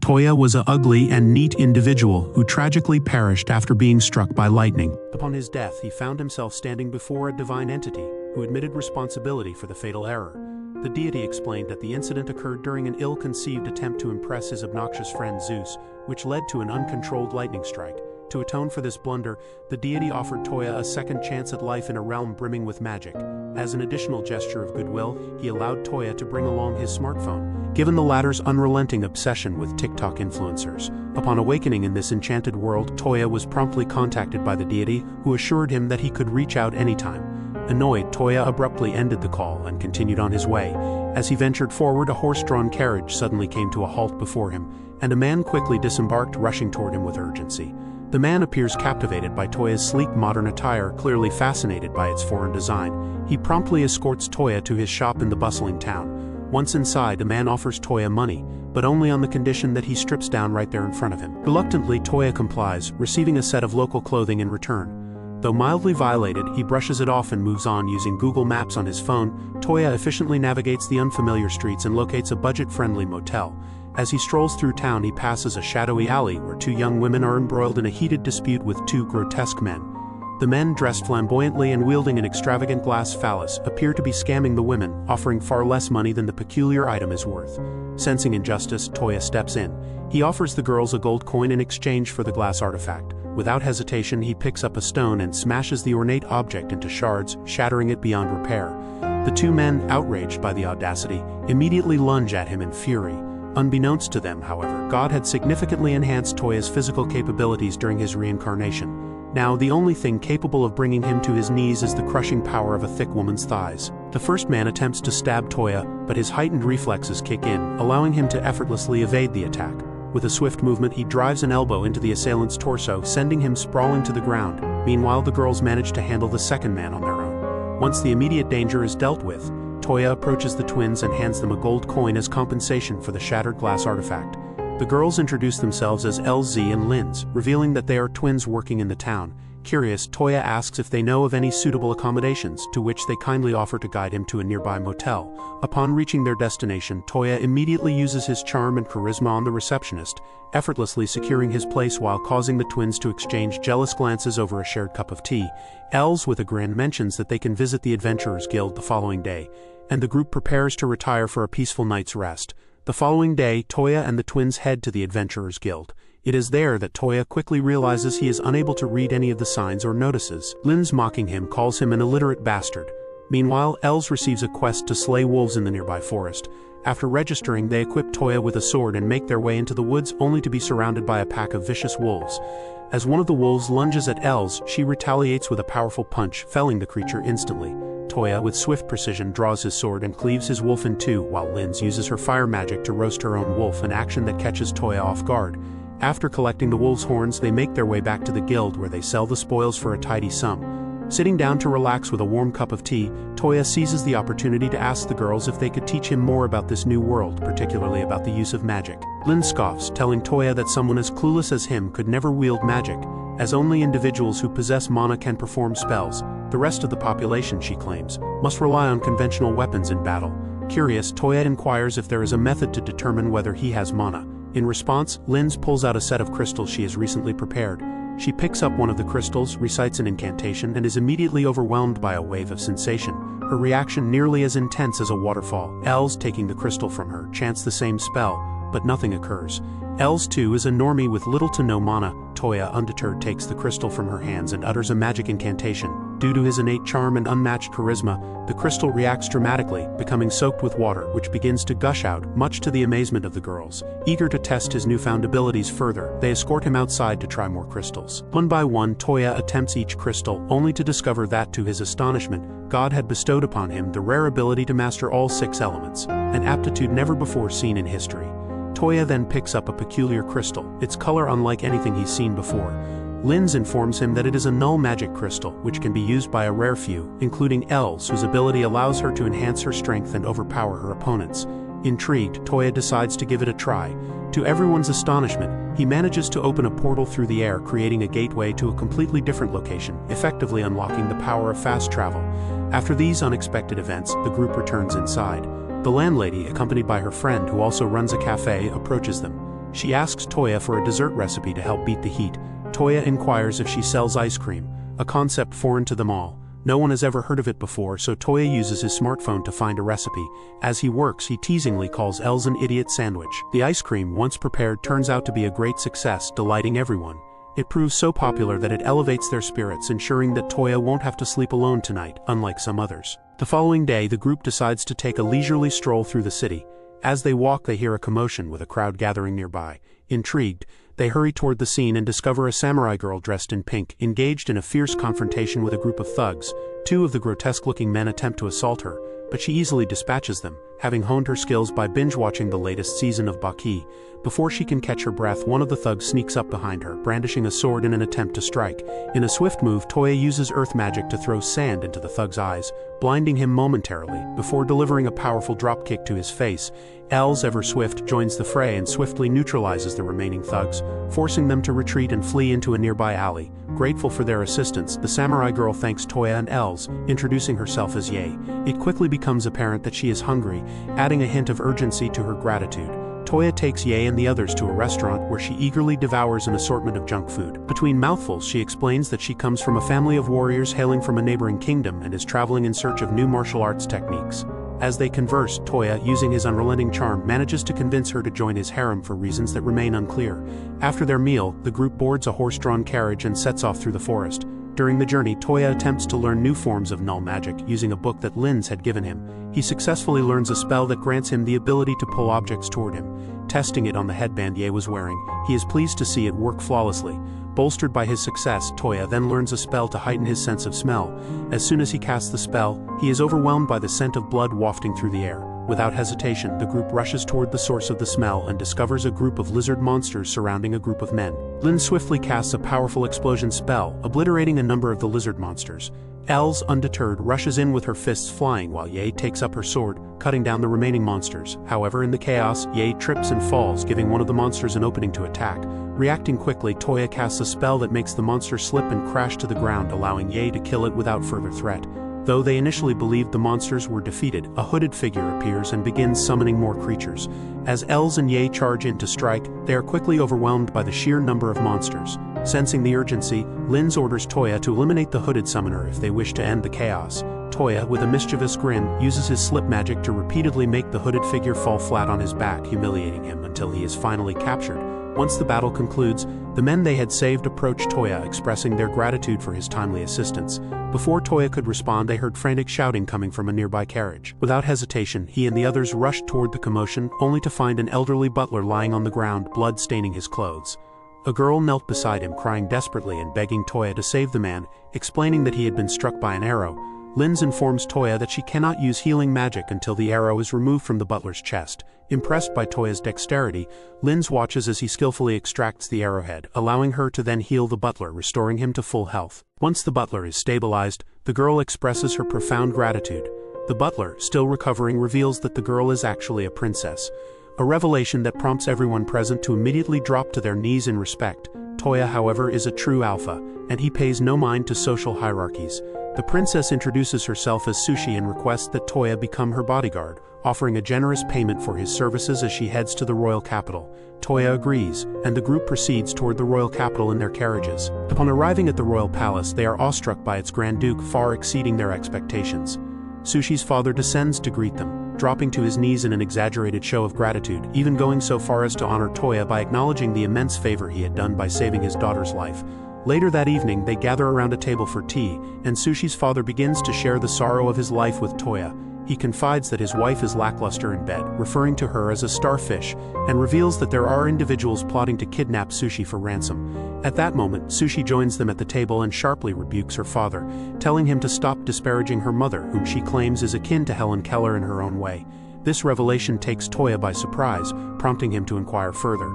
Toya was an ugly and neat individual who tragically perished after being struck by lightning. Upon his death, he found himself standing before a divine entity who admitted responsibility for the fatal error. The deity explained that the incident occurred during an ill-conceived attempt to impress his obnoxious friend Zeus, which led to an uncontrolled lightning strike. To atone for this blunder, the deity offered Toya a second chance at life in a realm brimming with magic. As an additional gesture of goodwill, he allowed Toya to bring along his smartphone, given the latter's unrelenting obsession with TikTok influencers. Upon awakening in this enchanted world, Toya was promptly contacted by the deity, who assured him that he could reach out anytime. Annoyed, Toya abruptly ended the call and continued on his way. As he ventured forward, a horse-drawn carriage suddenly came to a halt before him, and a man quickly disembarked, rushing toward him with urgency. The man appears captivated by Toya's sleek modern attire, clearly fascinated by its foreign design. He promptly escorts Toya to his shop in the bustling town. Once inside, the man offers Toya money, but only on the condition that he strips down right there in front of him. Reluctantly, Toya complies, receiving a set of local clothing in return. Though mildly violated, he brushes it off and moves on using Google Maps on his phone. Toya efficiently navigates the unfamiliar streets and locates a budget-friendly motel. As he strolls through town, he passes a shadowy alley where two young women are embroiled in a heated dispute with two grotesque men. The men, dressed flamboyantly and wielding an extravagant glass phallus, appear to be scamming the women, offering far less money than the peculiar item is worth. Sensing injustice, Toya steps in. He offers the girls a gold coin in exchange for the glass artifact. Without hesitation, he picks up a stone and smashes the ornate object into shards, shattering it beyond repair. The two men, outraged by the audacity, immediately lunge at him in fury. Unbeknownst to them, however, God had significantly enhanced Toya's physical capabilities during his reincarnation. Now, the only thing capable of bringing him to his knees is the crushing power of a thick woman's thighs. The first man attempts to stab Toya, but his heightened reflexes kick in, allowing him to effortlessly evade the attack. With a swift movement, he drives an elbow into the assailant's torso, sending him sprawling to the ground. Meanwhile, the girls manage to handle the second man on their own. Once the immediate danger is dealt with, Toya approaches the twins and hands them a gold coin as compensation for the shattered glass artifact. The girls introduce themselves as LZ and Linz, revealing that they are twins working in the town. Curious, Toya asks if they know of any suitable accommodations, to which they kindly offer to guide him to a nearby motel. Upon reaching their destination, Toya immediately uses his charm and charisma on the receptionist, effortlessly securing his place while causing the twins to exchange jealous glances over a shared cup of tea. Els, with a grin, mentions that they can visit the Adventurers Guild the following day, and the group prepares to retire for a peaceful night's rest. The following day, Toya and the twins head to the Adventurers Guild. It is there that Toya quickly realizes he is unable to read any of the signs or notices. Linz, mocking him, calls him an illiterate bastard. Meanwhile, Els receives a quest to slay wolves in the nearby forest. After registering, they equip Toya with a sword and make their way into the woods, only to be surrounded by a pack of vicious wolves. As one of the wolves lunges at Els, she retaliates with a powerful punch, felling the creature instantly. Toya, with swift precision, draws his sword and cleaves his wolf in two, while Linz uses her fire magic to roast her own wolf, an action that catches Toya off guard. After collecting the wolves' horns, they make their way back to the guild, where they sell the spoils for a tidy sum. Sitting down to relax with a warm cup of tea, Toya seizes the opportunity to ask the girls if they could teach him more about this new world, particularly about the use of magic. Linz scoffs, telling Toya that someone as clueless as him could never wield magic, as only individuals who possess mana can perform spells. The rest of the population, she claims, must rely on conventional weapons in battle. Curious, Toya inquires if there is a method to determine whether he has mana. In response, Linz pulls out a set of crystals she has recently prepared. She picks up one of the crystals, recites an incantation, and is immediately overwhelmed by a wave of sensation, her reaction nearly as intense as a waterfall. Els, taking the crystal from her, chants the same spell, but nothing occurs. Els, too, is a normie with little to no mana. Toya, undeterred, takes the crystal from her hands and utters a magic incantation. Due to his innate charm and unmatched charisma, the crystal reacts dramatically, becoming soaked with water, which begins to gush out, much to the amazement of the girls. Eager to test his newfound abilities further, they escort him outside to try more crystals. One by one, Toya attempts each crystal, only to discover that, to his astonishment, God had bestowed upon him the rare ability to master all 6 elements, an aptitude never before seen in history. Toya then picks up a peculiar crystal, its color unlike anything he's seen before. Linz informs him that it is a null magic crystal, which can be used by a rare few, including Els, whose ability allows her to enhance her strength and overpower her opponents. Intrigued, Toya decides to give it a try. To everyone's astonishment, he manages to open a portal through the air, creating a gateway to a completely different location, effectively unlocking the power of fast travel. After these unexpected events, the group returns inside. The landlady, accompanied by her friend who also runs a cafe, approaches them. She asks Toya for a dessert recipe to help beat the heat. Toya inquires if she sells ice cream, a concept foreign to them all. No one has ever heard of it before, so Toya uses his smartphone to find a recipe. As he works, he teasingly calls Els an idiot sandwich. The ice cream, once prepared, turns out to be a great success, delighting everyone. It proves so popular that it elevates their spirits, ensuring that Toya won't have to sleep alone tonight, unlike some others. The following day, the group decides to take a leisurely stroll through the city. As they walk, they hear a commotion with a crowd gathering nearby. Intrigued, they hurry toward the scene and discover a samurai girl dressed in pink, engaged in a fierce confrontation with a group of thugs. Two of the grotesque-looking men attempt to assault her, but she easily dispatches them, having honed her skills by binge-watching the latest season of Baki. Before she can catch her breath, one of the thugs sneaks up behind her, brandishing a sword in an attempt to strike. In a swift move, Toya uses earth magic to throw sand into the thug's eyes, blinding him momentarily, before delivering a powerful dropkick to his face. Els, ever swift, joins the fray and swiftly neutralizes the remaining thugs, forcing them to retreat and flee into a nearby alley. Grateful for their assistance, the samurai girl thanks Toya and Els, introducing herself as Yae. It quickly becomes apparent that she is hungry, adding a hint of urgency to her gratitude. Toya takes Yae and the others to a restaurant where she eagerly devours an assortment of junk food. Between mouthfuls, she explains that she comes from a family of warriors hailing from a neighboring kingdom and is traveling in search of new martial arts techniques. As they converse, Toya, using his unrelenting charm, manages to convince her to join his harem for reasons that remain unclear. After their meal, the group boards a horse-drawn carriage and sets off through the forest. During the journey, Toya attempts to learn new forms of null magic using a book that Linz had given him. He successfully learns a spell that grants him the ability to pull objects toward him. Testing it on the headband Yae was wearing, he is pleased to see it work flawlessly. Bolstered by his success, Toya then learns a spell to heighten his sense of smell. As soon as he casts the spell, he is overwhelmed by the scent of blood wafting through the air. Without hesitation, the group rushes toward the source of the smell and discovers a group of lizard monsters surrounding a group of men. Lin swiftly casts a powerful explosion spell, obliterating a number of the lizard monsters. Els, undeterred, rushes in with her fists flying while Yae takes up her sword, cutting down the remaining monsters. However, in the chaos, Yae trips and falls, giving one of the monsters an opening to attack. Reacting quickly, Toya casts a spell that makes the monster slip and crash to the ground, allowing Yae to kill it without further threat. Though they initially believed the monsters were defeated, a hooded figure appears and begins summoning more creatures. As Els and Yae charge in to strike, they are quickly overwhelmed by the sheer number of monsters. Sensing the urgency, Linz orders Toya to eliminate the hooded summoner if they wish to end the chaos. Toya, with a mischievous grin, uses his slip magic to repeatedly make the hooded figure fall flat on his back, humiliating him until he is finally captured. Once the battle concludes, the men they had saved approach Toya, expressing their gratitude for his timely assistance. Before Toya could respond, they heard frantic shouting coming from a nearby carriage. Without hesitation, he and the others rushed toward the commotion, only to find an elderly butler lying on the ground, blood staining his clothes. A girl knelt beside him, crying desperately and begging Toya to save the man, explaining that he had been struck by an arrow. Linz informs Toya that she cannot use healing magic until the arrow is removed from the butler's chest. Impressed by Toya's dexterity, Linz watches as he skillfully extracts the arrowhead, allowing her to then heal the butler, restoring him to full health. Once the butler is stabilized, the girl expresses her profound gratitude. The butler, still recovering, reveals that the girl is actually a princess. A revelation that prompts everyone present to immediately drop to their knees in respect. Toya, however, is a true alpha, and he pays no mind to social hierarchies. The princess introduces herself as Sushi and requests that Toya become her bodyguard, offering a generous payment for his services as she heads to the royal capital. Toya agrees, and the group proceeds toward the royal capital in their carriages. Upon arriving at the royal palace, they are awestruck by its Grand Duke, far exceeding their expectations. Sushi's father descends to greet them, dropping to his knees in an exaggerated show of gratitude, even going so far as to honor Toya by acknowledging the immense favor he had done by saving his daughter's life. Later that evening, they gather around a table for tea, and Sushi's father begins to share the sorrow of his life with Toya. He confides that his wife is lackluster in bed, referring to her as a starfish, and reveals that there are individuals plotting to kidnap Sushi for ransom. At that moment, Sushi joins them at the table and sharply rebukes her father, telling him to stop disparaging her mother, whom she claims is akin to Helen Keller in her own way. This revelation takes Toya by surprise, prompting him to inquire further.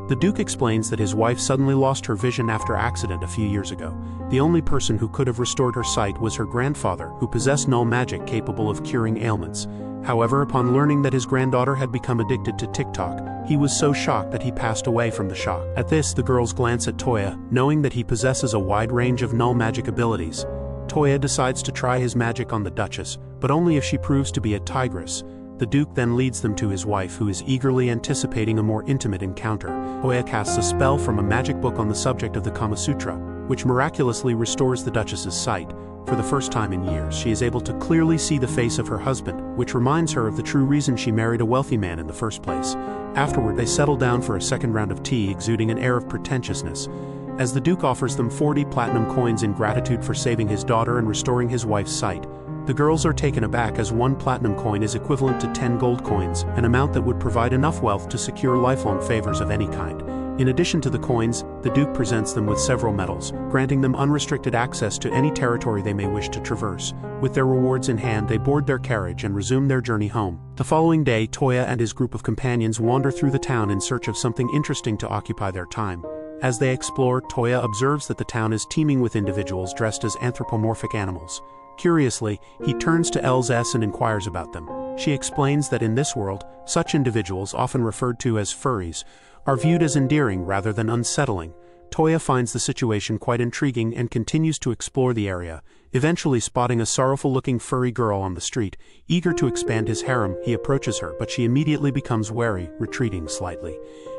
The Duke explains that his wife suddenly lost her vision after accident a few years ago. The only person who could have restored her sight was her grandfather, who possessed null magic capable of curing ailments. However, upon learning that his granddaughter had become addicted to TikTok, he was so shocked that he passed away from the shock. At this, the girls glance at Toya, knowing that he possesses a wide range of null magic abilities. Toya decides to try his magic on the Duchess, but only if she proves to be a tigress. The Duke then leads them to his wife, who is eagerly anticipating a more intimate encounter. Toya casts a spell from a magic book on the subject of the Kama Sutra, which miraculously restores the Duchess's sight. For the first time in years, she is able to clearly see the face of her husband, which reminds her of the true reason she married a wealthy man in the first place. Afterward, they settle down for a second round of tea, exuding an air of pretentiousness. As the Duke offers them 40 platinum coins in gratitude for saving his daughter and restoring his wife's sight, the girls are taken aback, as 1 platinum coin is equivalent to 10 gold coins, an amount that would provide enough wealth to secure lifelong favors of any kind. In addition to the coins, the Duke presents them with several medals, granting them unrestricted access to any territory they may wish to traverse. With their rewards in hand, they board their carriage and resume their journey home. The following day, Toya and his group of companions wander through the town in search of something interesting to occupy their time. As they explore, Toya observes that the town is teeming with individuals dressed as anthropomorphic animals. Curiously, he turns to Hes and inquires about them. She explains that in this world, such individuals, often referred to as furries, are viewed as endearing rather than unsettling. Toya finds the situation quite intriguing and continues to explore the area, eventually spotting a sorrowful-looking furry girl on the street. Eager to expand his harem, he approaches her, but she immediately becomes wary, retreating slightly.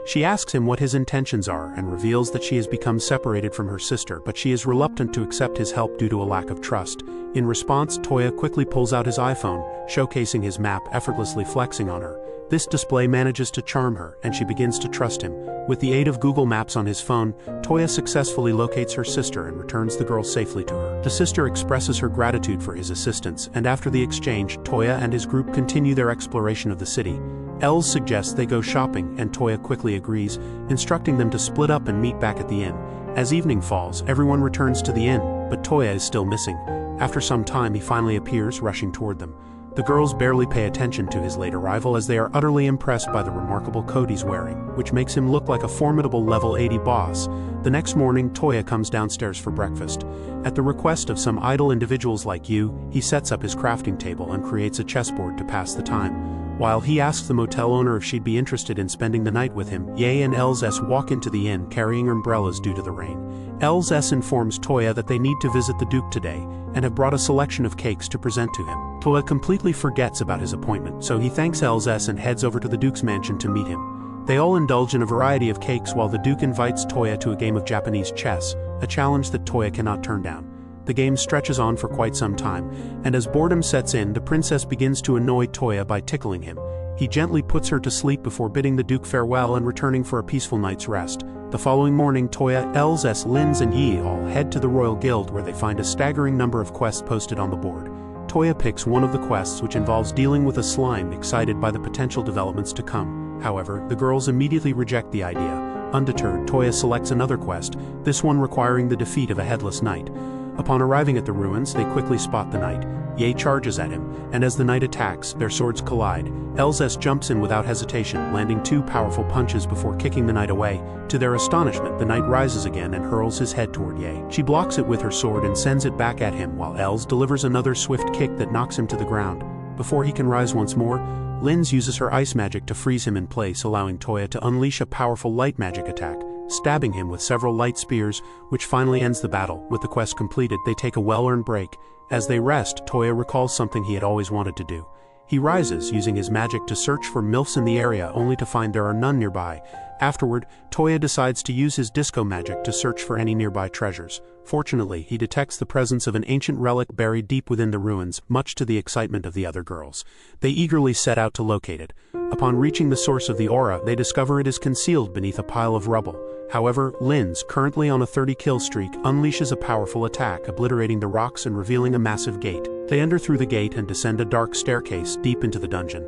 She asks him what his intentions are and reveals that she has become separated from her sister, but she is reluctant to accept his help due to a lack of trust. In response, Toya quickly pulls out his iPhone, showcasing his map, effortlessly flexing on her. This display manages to charm her, and she begins to trust him. With the aid of Google Maps on his phone, Toya successfully locates her sister and returns the girl safely to her. The sister expresses her gratitude for his assistance, and after the exchange, Toya and his group continue their exploration of the city. Els suggests they go shopping, and Toya quickly agrees, instructing them to split up and meet back at the inn. As evening falls, everyone returns to the inn, but Toya is still missing. After some time, he finally appears, rushing toward them. The girls barely pay attention to his late arrival, as they are utterly impressed by the remarkable coat he's wearing, which makes him look like a formidable level 80 boss. The next morning, Toya comes downstairs for breakfast. At the request of some idle individuals like you, he sets up his crafting table and creates a chessboard to pass the time. While he asks the motel owner if she'd be interested in spending the night with him, Ye and Hes walk into the inn carrying umbrellas due to the rain. Hes informs Toya that they need to visit the Duke today, and have brought a selection of cakes to present to him. Toya completely forgets about his appointment, so he thanks Hes and heads over to the Duke's mansion to meet him. They all indulge in a variety of cakes while the Duke invites Toya to a game of Japanese chess, a challenge that Toya cannot turn down. The game stretches on for quite some time, and as boredom sets in, the princess begins to annoy Toya by tickling him. He gently puts her to sleep before bidding the Duke farewell and returning for a peaceful night's rest. The following morning, Toya, Hes, Linz and Yi all head to the Royal Guild, where they find a staggering number of quests posted on the board. Toya picks one of the quests, which involves dealing with a slime, excited by the potential developments to come. However, the girls immediately reject the idea. Undeterred, Toya selects another quest, this one requiring the defeat of a headless knight. Upon arriving at the ruins, they quickly spot the knight. Ye charges at him, and as the knight attacks, their swords collide. Hes jumps in without hesitation, landing 2 powerful punches before kicking the knight away. To their astonishment, the knight rises again and hurls his head toward Ye. She blocks it with her sword and sends it back at him, while Els delivers another swift kick that knocks him to the ground. Before he can rise once more, Linz uses her ice magic to freeze him in place, allowing Toya to unleash a powerful light magic attack, stabbing him with several light spears, which finally ends the battle. With the quest completed, they take a well-earned break. As they rest, Toya recalls something he had always wanted to do. He rises, using his magic to search for MILFs in the area, only to find there are none nearby. Afterward, Toya decides to use his disco magic to search for any nearby treasures. Fortunately, he detects the presence of an ancient relic buried deep within the ruins, much to the excitement of the other girls. They eagerly set out to locate it. Upon reaching the source of the aura, they discover it is concealed beneath a pile of rubble. However, Linz, currently on a 30-kill streak, unleashes a powerful attack, obliterating the rocks and revealing a massive gate. They enter through the gate and descend a dark staircase deep into the dungeon.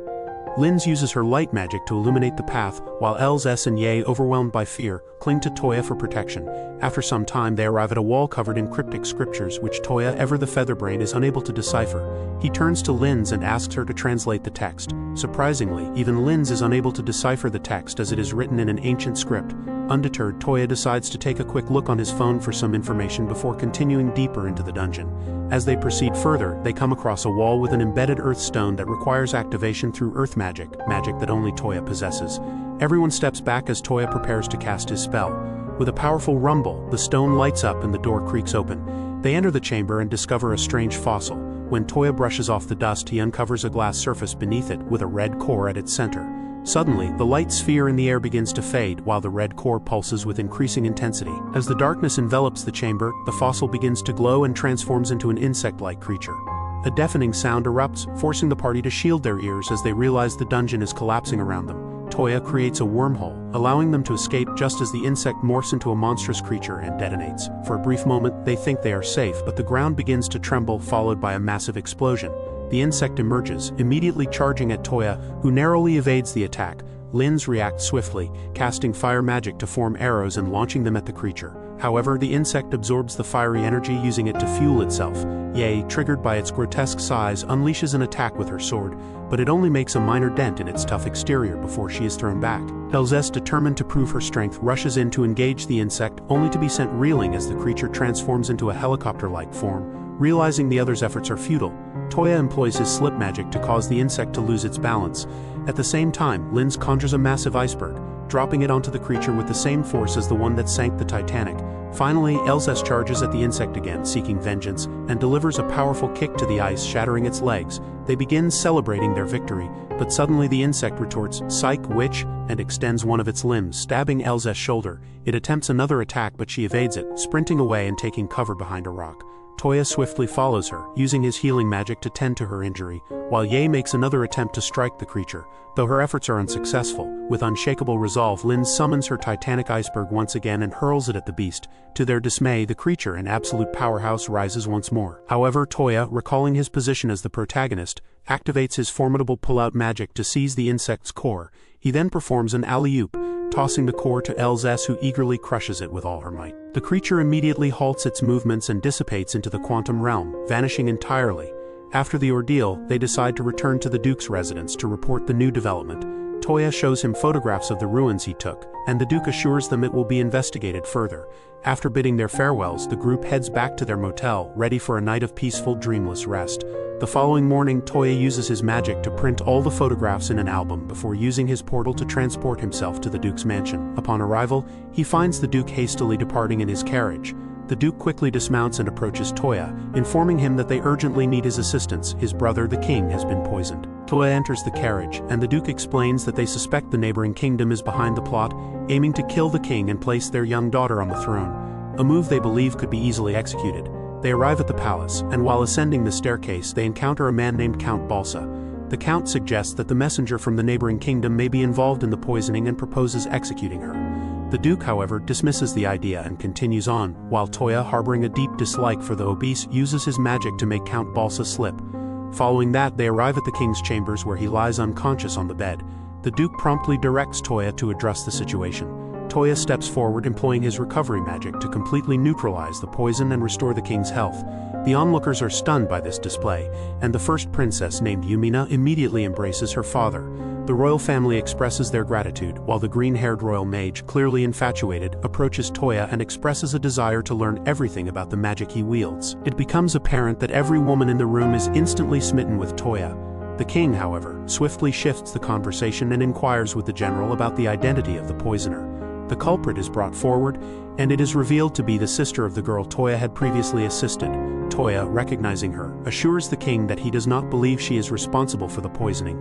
Linz uses her light magic to illuminate the path, while Hes and Ye, overwhelmed by fear, cling to Toya for protection. After some time, they arrive at a wall covered in cryptic scriptures, which Toya, ever the Featherbrain, is unable to decipher. He turns to Linz and asks her to translate the text. Surprisingly, even Linz is unable to decipher the text, as it is written in an ancient script. Undeterred, Toya decides to take a quick look on his phone for some information before continuing deeper into the dungeon. As they proceed further, they come across a wall with an embedded earth stone that requires activation through earth magic that only Toya possesses. Everyone steps back as Toya prepares to cast his spell. With a powerful rumble, the stone lights up and the door creaks open. They enter the chamber and discover a strange fossil. When Toya brushes off the dust, he uncovers a glass surface beneath it with a red core at its center. Suddenly, the light sphere in the air begins to fade while the red core pulses with increasing intensity. As the darkness envelops the chamber, the fossil begins to glow and transforms into an insect-like creature. A deafening sound erupts, forcing the party to shield their ears as they realize the dungeon is collapsing around them. Toya creates a wormhole, allowing them to escape just as the insect morphs into a monstrous creature and detonates. For a brief moment, they think they are safe, but the ground begins to tremble, followed by a massive explosion. The insect emerges, immediately charging at Toya, who narrowly evades the attack. Linz reacts swiftly, casting fire magic to form arrows and launching them at the creature. However, the insect absorbs the fiery energy, using it to fuel itself. Ye, triggered by its grotesque size, unleashes an attack with her sword, but it only makes a minor dent in its tough exterior before she is thrown back. Elzes, determined to prove her strength, rushes in to engage the insect, only to be sent reeling as the creature transforms into a helicopter-like form. Realizing the other's efforts are futile, Toya employs his slip magic to cause the insect to lose its balance. At the same time, Linz conjures a massive iceberg, dropping it onto the creature with the same force as the one that sank the Titanic. Finally, Elzes charges at the insect again, seeking vengeance, and delivers a powerful kick to the ice, shattering its legs. They begin celebrating their victory, but suddenly the insect retorts, "Psych, witch," and extends one of its limbs, stabbing Elzes' shoulder. It attempts another attack, but she evades it, sprinting away and taking cover behind a rock. Toya swiftly follows her, using his healing magic to tend to her injury, while Ye makes another attempt to strike the creature. Though her efforts are unsuccessful, with unshakable resolve, Linz summons her titanic iceberg once again and hurls it at the beast. To their dismay, the creature, an absolute powerhouse, rises once more. However, Toya, recalling his position as the protagonist, activates his formidable pull-out magic to seize the insect's core. He then performs an alley-oop, tossing the core to Elzes, who eagerly crushes it with all her might. The creature immediately halts its movements and dissipates into the quantum realm, vanishing entirely. After the ordeal, they decide to return to the Duke's residence to report the new development. Toya shows him photographs of the ruins he took, and the Duke assures them it will be investigated further. After bidding their farewells, the group heads back to their motel, ready for a night of peaceful, dreamless rest. The following morning, Toya uses his magic to print all the photographs in an album before using his portal to transport himself to the Duke's mansion. Upon arrival, he finds the Duke hastily departing in his carriage. The Duke quickly dismounts and approaches Toya, informing him that they urgently need his assistance. His brother, the king, has been poisoned. Toya enters the carriage, and the Duke explains that they suspect the neighboring kingdom is behind the plot, aiming to kill the king and place their young daughter on the throne, a move they believe could be easily executed. They arrive at the palace, and while ascending the staircase, they encounter a man named Count Balsa. The Count suggests that the messenger from the neighboring kingdom may be involved in the poisoning and proposes executing her. The Duke, however, dismisses the idea and continues on, while Toya, harboring a deep dislike for the obese, uses his magic to make Count Balsa slip. Following that, they arrive at the king's chambers, where he lies unconscious on the bed. The Duke promptly directs Toya to address the situation. Toya steps forward, employing his recovery magic to completely neutralize the poison and restore the king's health. The onlookers are stunned by this display, and the first princess, named Yumina, immediately embraces her father. The royal family expresses their gratitude, while the green-haired royal mage, clearly infatuated, approaches Toya and expresses a desire to learn everything about the magic he wields. It becomes apparent that every woman in the room is instantly smitten with Toya. The king, however, swiftly shifts the conversation and inquires with the general about the identity of the poisoner. The culprit is brought forward, and it is revealed to be the sister of the girl Toya had previously assisted. Toya, recognizing her, assures the king that he does not believe she is responsible for the poisoning.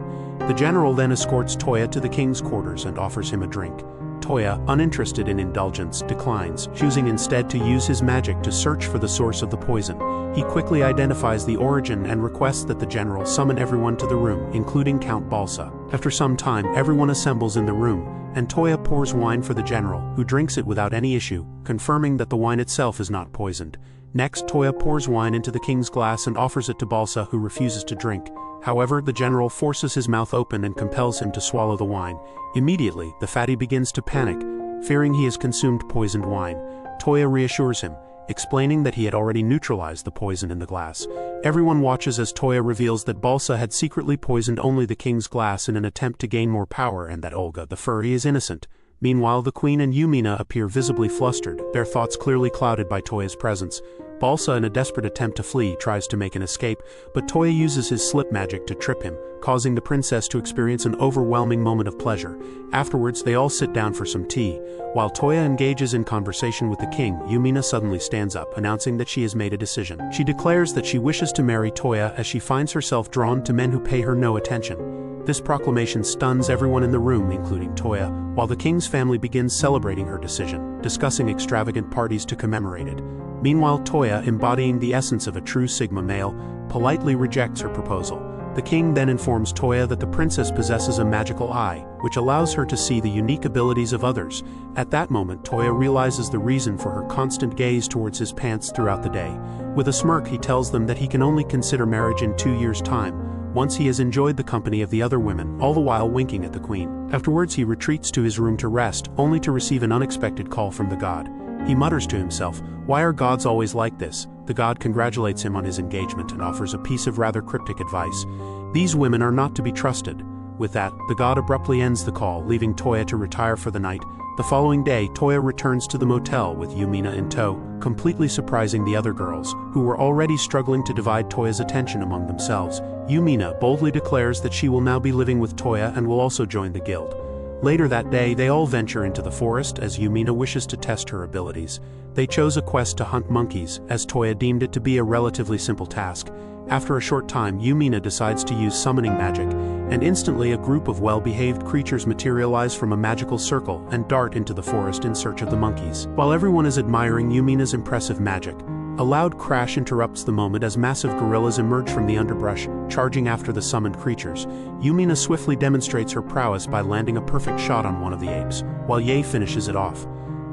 The general then escorts Toya to the king's quarters and offers him a drink. Toya, uninterested in indulgence, declines, choosing instead to use his magic to search for the source of the poison. He quickly identifies the origin and requests that the general summon everyone to the room, including Count Balsa. After some time, everyone assembles in the room, and Toya pours wine for the general, who drinks it without any issue, confirming that the wine itself is not poisoned. Next, Toya pours wine into the king's glass and offers it to Balsa, who refuses to drink. However, the general forces his mouth open and compels him to swallow the wine. Immediately, the fatty begins to panic, fearing he has consumed poisoned wine. Toya reassures him, explaining that he had already neutralized the poison in the glass. Everyone watches as Toya reveals that Balsa had secretly poisoned only the king's glass in an attempt to gain more power, and that Olga, the furry, is innocent. Meanwhile, the queen and Yumina appear visibly flustered, their thoughts clearly clouded by Toya's presence. Balsa, in a desperate attempt to flee, tries to make an escape, but Toya uses his slip magic to trip him, causing the princess to experience an overwhelming moment of pleasure. Afterwards, they all sit down for some tea. While Toya engages in conversation with the king, Yumina suddenly stands up, announcing that she has made a decision. She declares that she wishes to marry Toya as she finds herself drawn to men who pay her no attention. This proclamation stuns everyone in the room, including Toya, while the king's family begins celebrating her decision, discussing extravagant parties to commemorate it. Meanwhile, Toya, embodying the essence of a true Sigma male, politely rejects her proposal. The king then informs Toya that the princess possesses a magical eye, which allows her to see the unique abilities of others. At that moment, Toya realizes the reason for her constant gaze towards his pants throughout the day. With a smirk, he tells them that he can only consider marriage in 2 years' time, once he has enjoyed the company of the other women, all the while winking at the queen. Afterwards, he retreats to his room to rest, only to receive an unexpected call from the god. He mutters to himself, "Why are gods always like this?" The god congratulates him on his engagement and offers a piece of rather cryptic advice. These women are not to be trusted. With that, the god abruptly ends the call, leaving Toya to retire for the night. The following day, Toya returns to the motel with Yumina in tow, completely surprising the other girls, who were already struggling to divide Toya's attention among themselves. Yumina boldly declares that she will now be living with Toya and will also join the guild. Later that day, they all venture into the forest as Yumina wishes to test her abilities. They chose a quest to hunt monkeys, as Toya deemed it to be a relatively simple task. After a short time, Yumina decides to use summoning magic, and instantly a group of well-behaved creatures materialize from a magical circle and dart into the forest in search of the monkeys. While everyone is admiring Yumina's impressive magic, a loud crash interrupts the moment as massive gorillas emerge from the underbrush, charging after the summoned creatures. Yumina swiftly demonstrates her prowess by landing a perfect shot on one of the apes, while Ye finishes it off.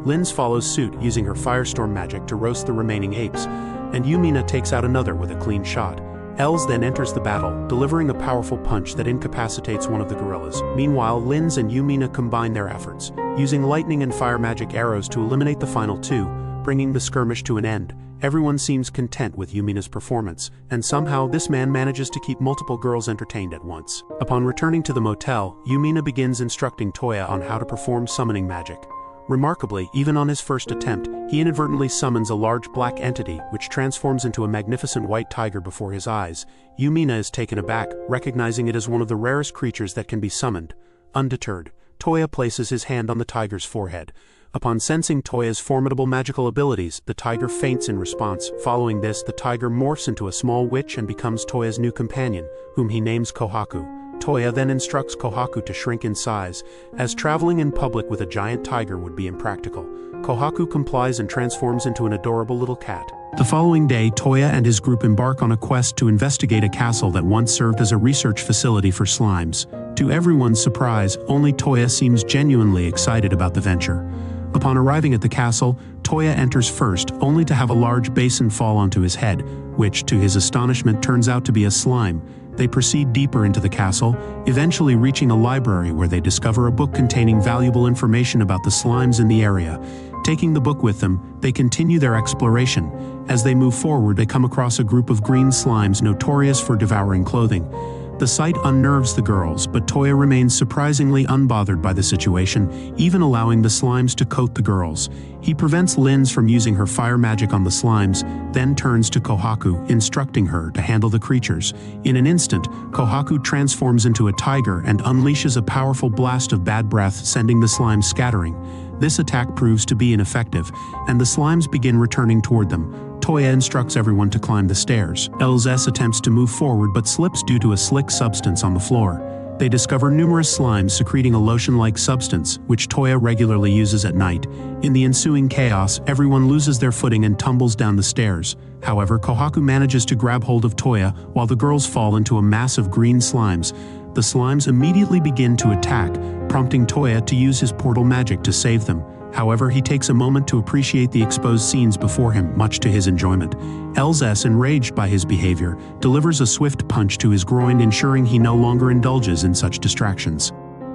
Linz follows suit, using her firestorm magic to roast the remaining apes, and Yumina takes out another with a clean shot. Els then enters the battle, delivering a powerful punch that incapacitates one of the gorillas. Meanwhile, Linz and Yumina combine their efforts, using lightning and fire magic arrows to eliminate the final two, bringing the skirmish to an end. Everyone seems content with Yumina's performance, and somehow this man manages to keep multiple girls entertained at once. Upon returning to the motel, Yumina begins instructing Toya on how to perform summoning magic. Remarkably, even on his first attempt, he inadvertently summons a large black entity, which transforms into a magnificent white tiger before his eyes. Yumina is taken aback, recognizing it as one of the rarest creatures that can be summoned. Undeterred, Toya places his hand on the tiger's forehead. Upon sensing Toya's formidable magical abilities, the tiger faints in response. Following this, the tiger morphs into a small witch and becomes Toya's new companion, whom he names Kohaku. Toya then instructs Kohaku to shrink in size, as traveling in public with a giant tiger would be impractical. Kohaku complies and transforms into an adorable little cat. The following day, Toya and his group embark on a quest to investigate a castle that once served as a research facility for slimes. To everyone's surprise, only Toya seems genuinely excited about the venture. Upon arriving at the castle, Toya enters first, only to have a large basin fall onto his head, which, to his astonishment, turns out to be a slime. They proceed deeper into the castle, eventually reaching a library where they discover a book containing valuable information about the slimes in the area. Taking the book with them, they continue their exploration. As they move forward, they come across a group of green slimes notorious for devouring clothing. The sight unnerves the girls, but Toya remains surprisingly unbothered by the situation, even allowing the slimes to coat the girls. He prevents Linz from using her fire magic on the slimes, then turns to Kohaku, instructing her to handle the creatures. In an instant, Kohaku transforms into a tiger and unleashes a powerful blast of bad breath, sending the slimes scattering. This attack proves to be ineffective, and the slimes begin returning toward them. Toya instructs everyone to climb the stairs. Els attempts to move forward but slips due to a slick substance on the floor. They discover numerous slimes secreting a lotion-like substance, which Toya regularly uses at night. In the ensuing chaos, everyone loses their footing and tumbles down the stairs. However, Kohaku manages to grab hold of Toya, while the girls fall into a mass of green slimes. The slimes immediately begin to attack, prompting Toya to use his portal magic to save them. However, he takes a moment to appreciate the exposed scenes before him, much to his enjoyment. Els, enraged by his behavior, delivers a swift punch to his groin, ensuring he no longer indulges in such distractions.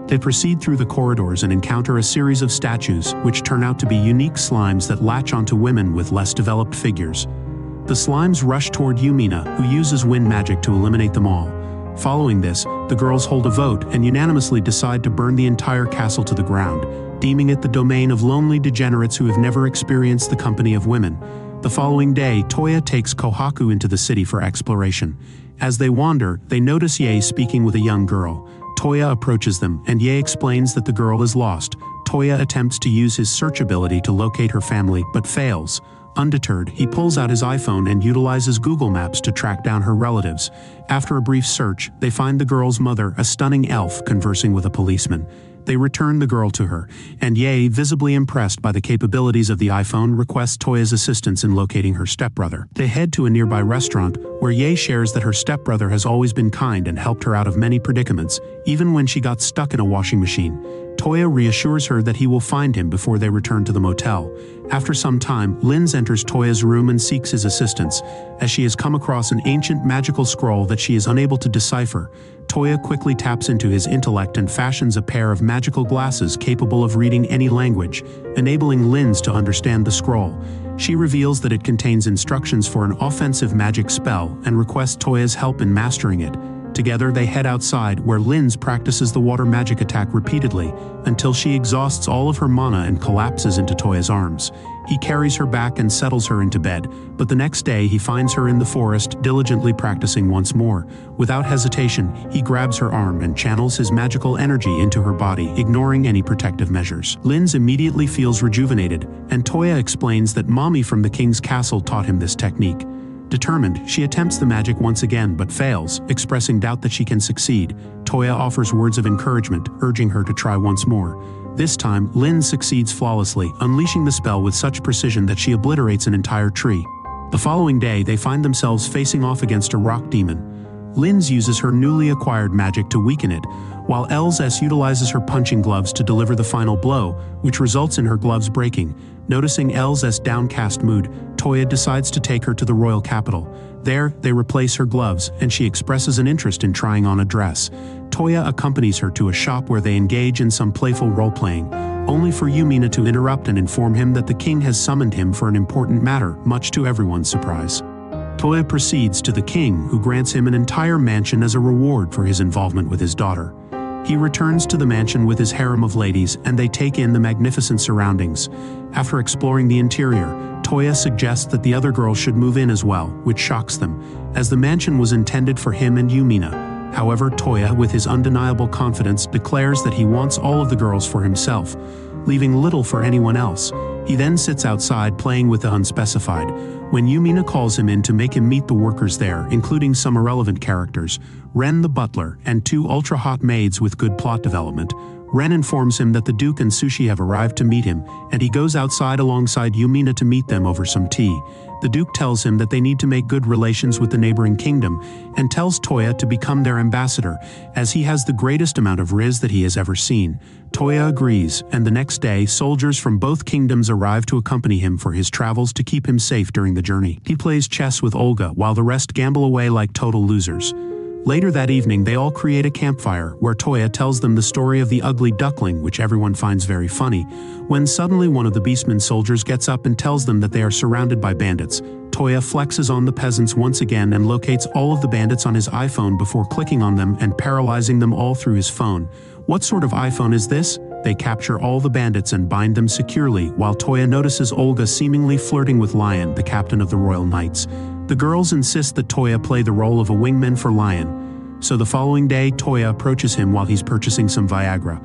They proceed through the corridors and encounter a series of statues, which turn out to be unique slimes that latch onto women with less developed figures. The slimes rush toward Yumina, who uses wind magic to eliminate them all. Following this, the girls hold a vote and unanimously decide to burn the entire castle to the ground, deeming it the domain of lonely degenerates who have never experienced the company of women. The following day, Toya takes Kohaku into the city for exploration. As they wander, they notice Ye speaking with a young girl. Toya approaches them, and Ye explains that the girl is lost. Toya attempts to use his search ability to locate her family, but fails. Undeterred, he pulls out his iPhone and utilizes Google Maps to track down her relatives. After a brief search, they find the girl's mother, a stunning elf, conversing with a policeman. They return the girl to her, and Ye, visibly impressed by the capabilities of the iPhone, requests Toya's assistance in locating her stepbrother. They head to a nearby restaurant, where Ye shares that her stepbrother has always been kind and helped her out of many predicaments, even when she got stuck in a washing machine. Toya reassures her that he will find him before they return to the motel. After some time, Linz enters Toya's room and seeks his assistance, as she has come across an ancient magical scroll that she is unable to decipher. Toya quickly taps into his intellect and fashions a pair of magical glasses capable of reading any language, enabling Linz to understand the scroll. She reveals that it contains instructions for an offensive magic spell and requests Toya's help in mastering it. Together they head outside, where Linz practices the water magic attack repeatedly, until she exhausts all of her mana and collapses into Toya's arms. He carries her back and settles her into bed, but the next day he finds her in the forest, diligently practicing once more. Without hesitation, he grabs her arm and channels his magical energy into her body, ignoring any protective measures. Linz immediately feels rejuvenated, and Toya explains that Mommy from the king's castle taught him this technique. Determined, she attempts the magic once again but fails, expressing doubt that she can succeed. Toya offers words of encouragement, urging her to try once more. This time, Linz succeeds flawlessly, unleashing the spell with such precision that she obliterates an entire tree. The following day, they find themselves facing off against a rock demon. Linz uses her newly acquired magic to weaken it, while Elzes utilizes her punching gloves to deliver the final blow, which results in her gloves breaking. Noticing Elzes' downcast mood, Toya decides to take her to the royal capital. There, they replace her gloves, and she expresses an interest in trying on a dress. Toya accompanies her to a shop where they engage in some playful role-playing, only for Yumina to interrupt and inform him that the king has summoned him for an important matter, much to everyone's surprise. Toya proceeds to the king, who grants him an entire mansion as a reward for his involvement with his daughter. He returns to the mansion with his harem of ladies, and they take in the magnificent surroundings. After exploring the interior, Toya suggests that the other girls should move in as well, which shocks them, as the mansion was intended for him and Yumina. However, Toya, with his undeniable confidence, declares that he wants all of the girls for himself, leaving little for anyone else. He then sits outside playing with the unspecified. When Yumina calls him in to make him meet the workers there, including some irrelevant characters, Ren the butler, and two ultra-hot maids with good plot development, Ren informs him that the Duke and Sushi have arrived to meet him, and he goes outside alongside Yumina to meet them over some tea. The Duke tells him that they need to make good relations with the neighboring kingdom, and tells Toya to become their ambassador, as he has the greatest amount of riz that he has ever seen. Toya agrees, and the next day, soldiers from both kingdoms arrive to accompany him for his travels to keep him safe during the journey. He plays chess with Olga, while the rest gamble away like total losers. Later that evening, they all create a campfire, where Toya tells them the story of the ugly duckling, which everyone finds very funny, when suddenly one of the Beastman soldiers gets up and tells them that they are surrounded by bandits. Toya flexes on the peasants once again and locates all of the bandits on his iPhone before clicking on them and paralyzing them all through his phone. What sort of iPhone is this? They capture all the bandits and bind them securely, while Toya notices Olga seemingly flirting with Lion, the captain of the Royal Knights. The girls insist that Toya play the role of a wingman for Lion. So the following day, Toya approaches him while he's purchasing some Viagra.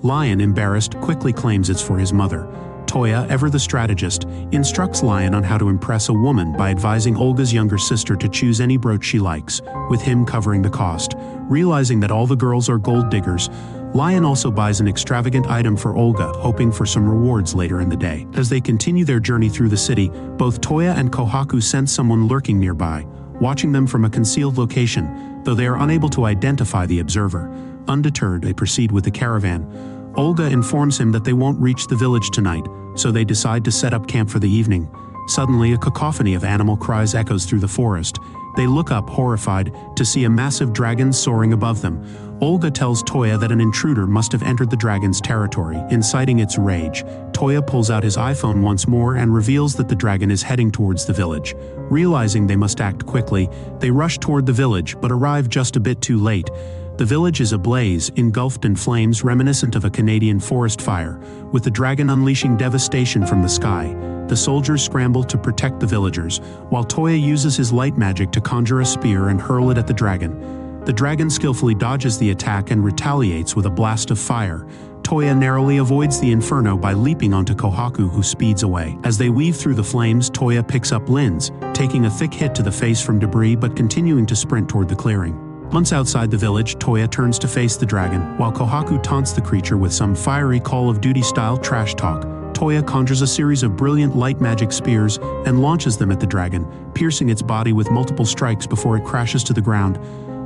Lion, embarrassed, quickly claims it's for his mother. Toya, ever the strategist, instructs Lion on how to impress a woman by advising Olga's younger sister to choose any brooch she likes, with him covering the cost. Realizing that all the girls are gold diggers, Lion also buys an extravagant item for Olga, hoping for some rewards later in the day. As they continue their journey through the city, both Toya and Kohaku sense someone lurking nearby, watching them from a concealed location, though they are unable to identify the observer. Undeterred, they proceed with the caravan. Olga informs him that they won't reach the village tonight, so they decide to set up camp for the evening. Suddenly, a cacophony of animal cries echoes through the forest. They look up, horrified, to see a massive dragon soaring above them. Olga tells Toya that an intruder must have entered the dragon's territory, inciting its rage. Toya pulls out his iPhone once more and reveals that the dragon is heading towards the village. Realizing they must act quickly, they rush toward the village but arrive just a bit too late. The village is ablaze, engulfed in flames reminiscent of a Canadian forest fire, with the dragon unleashing devastation from the sky. The soldiers scramble to protect the villagers, while Toya uses his light magic to conjure a spear and hurl it at the dragon. The dragon skillfully dodges the attack and retaliates with a blast of fire. Toya narrowly avoids the inferno by leaping onto Kohaku, who speeds away. As they weave through the flames, Toya picks up Lin's, taking a thick hit to the face from debris but continuing to sprint toward the clearing. Once outside the village, Toya turns to face the dragon, while Kohaku taunts the creature with some fiery Call of Duty-style trash talk. Toya conjures a series of brilliant light magic spears and launches them at the dragon, piercing its body with multiple strikes before it crashes to the ground.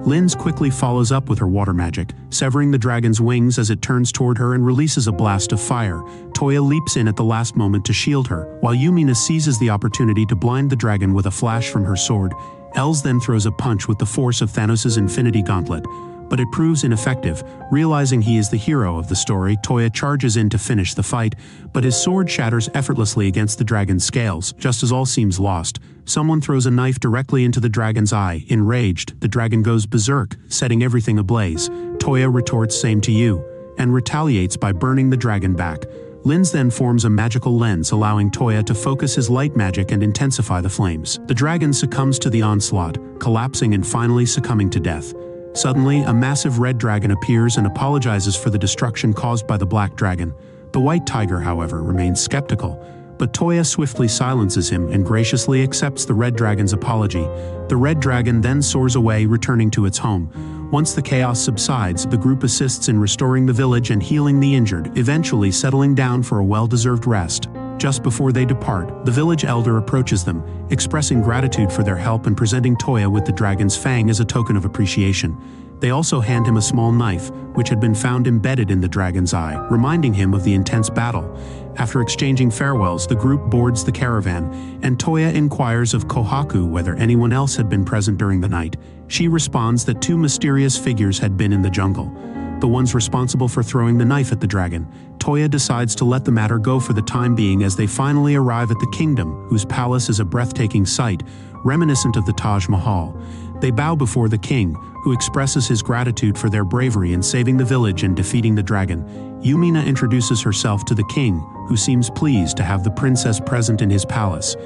Linz quickly follows up with her water magic, severing the dragon's wings as it turns toward her and releases a blast of fire. Toya leaps in at the last moment to shield her, while Yumina seizes the opportunity to blind the dragon with a flash from her sword. Els then throws a punch with the force of Thanos' Infinity Gauntlet, but it proves ineffective. Realizing he is the hero of the story, Toya charges in to finish the fight, but his sword shatters effortlessly against the dragon's scales. Just as all seems lost, someone throws a knife directly into the dragon's eye. Enraged, the dragon goes berserk, setting everything ablaze. Toya retorts "Same to you," and retaliates by burning the dragon back. Linz then forms a magical lens, allowing Toya to focus his light magic and intensify the flames. The dragon succumbs to the onslaught, collapsing and finally succumbing to death. Suddenly, a massive red dragon appears and apologizes for the destruction caused by the black dragon. The white tiger, however, remains skeptical, but Toya swiftly silences him and graciously accepts the red dragon's apology. The red dragon then soars away, returning to its home. Once the chaos subsides, the group assists in restoring the village and healing the injured, eventually settling down for a well-deserved rest. Just before they depart, the village elder approaches them, expressing gratitude for their help and presenting Toya with the dragon's fang as a token of appreciation. They also hand him a small knife, which had been found embedded in the dragon's eye, reminding him of the intense battle. After exchanging farewells, the group boards the caravan, and Toya inquires of Kohaku whether anyone else had been present during the night. She responds that two mysterious figures had been in the jungle, the ones responsible for throwing the knife at the dragon. Toya decides to let the matter go for the time being as they finally arrive at the kingdom, whose palace is a breathtaking sight, reminiscent of the Taj Mahal. They bow before the king, who expresses his gratitude for their bravery in saving the village and defeating the dragon. Yumina introduces herself to the king, who seems pleased to have the princess present in his palace.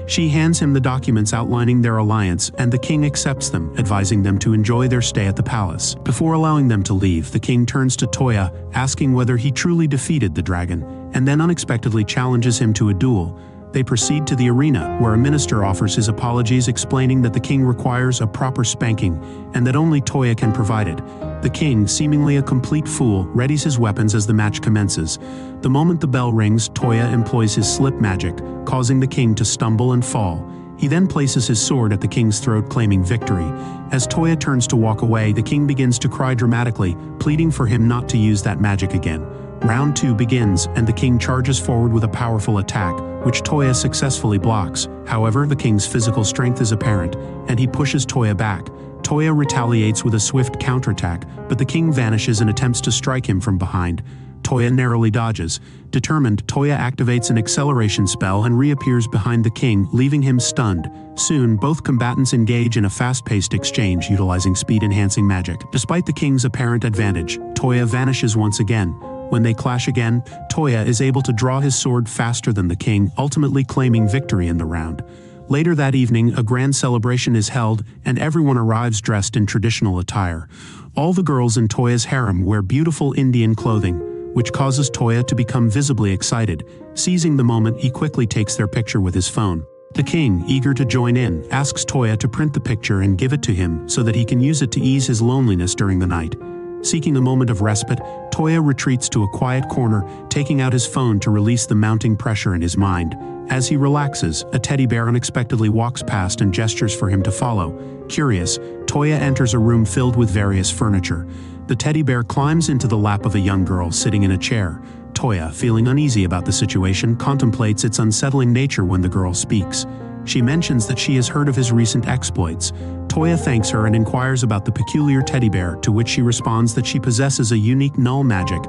She hands him the documents outlining their alliance, and the king accepts them, advising them to enjoy their stay at the palace. Before allowing them to leave, the king turns to Toya, asking whether he truly defeated the dragon, and then unexpectedly challenges him to a duel. They proceed to the arena, where a minister offers his apologies, explaining that the king requires a proper spanking, and that only Toya can provide it. The king, seemingly a complete fool, readies his weapons as the match commences. The moment the bell rings, Toya employs his slip magic, causing the king to stumble and fall. He then places his sword at the king's throat, claiming victory. As Toya turns to walk away, the king begins to cry dramatically, pleading for him not to use that magic again. Round 2 begins, and the king charges forward with a powerful attack, which Toya successfully blocks. However, the king's physical strength is apparent, and he pushes Toya back. Toya retaliates with a swift counterattack, but the king vanishes and attempts to strike him from behind. Toya narrowly dodges. Determined, Toya activates an acceleration spell and reappears behind the king, leaving him stunned. Soon, both combatants engage in a fast-paced exchange utilizing speed-enhancing magic. Despite the king's apparent advantage, Toya vanishes once again. When they clash again, Toya is able to draw his sword faster than the king, ultimately claiming victory in the round. Later that evening, a grand celebration is held, and everyone arrives dressed in traditional attire. All the girls in Toya's harem wear beautiful Indian clothing, which causes Toya to become visibly excited. Seizing the moment, he quickly takes their picture with his phone. The king, eager to join in, asks Toya to print the picture and give it to him so that he can use it to ease his loneliness during the night. Seeking a moment of respite, Toya retreats to a quiet corner, taking out his phone to release the mounting pressure in his mind. As he relaxes, a teddy bear unexpectedly walks past and gestures for him to follow. Curious, Toya enters a room filled with various furniture. The teddy bear climbs into the lap of a young girl sitting in a chair. Toya, feeling uneasy about the situation, contemplates its unsettling nature when the girl speaks. She mentions that she has heard of his recent exploits. Toya thanks her and inquires about the peculiar teddy bear, to which she responds that she possesses a unique null magic,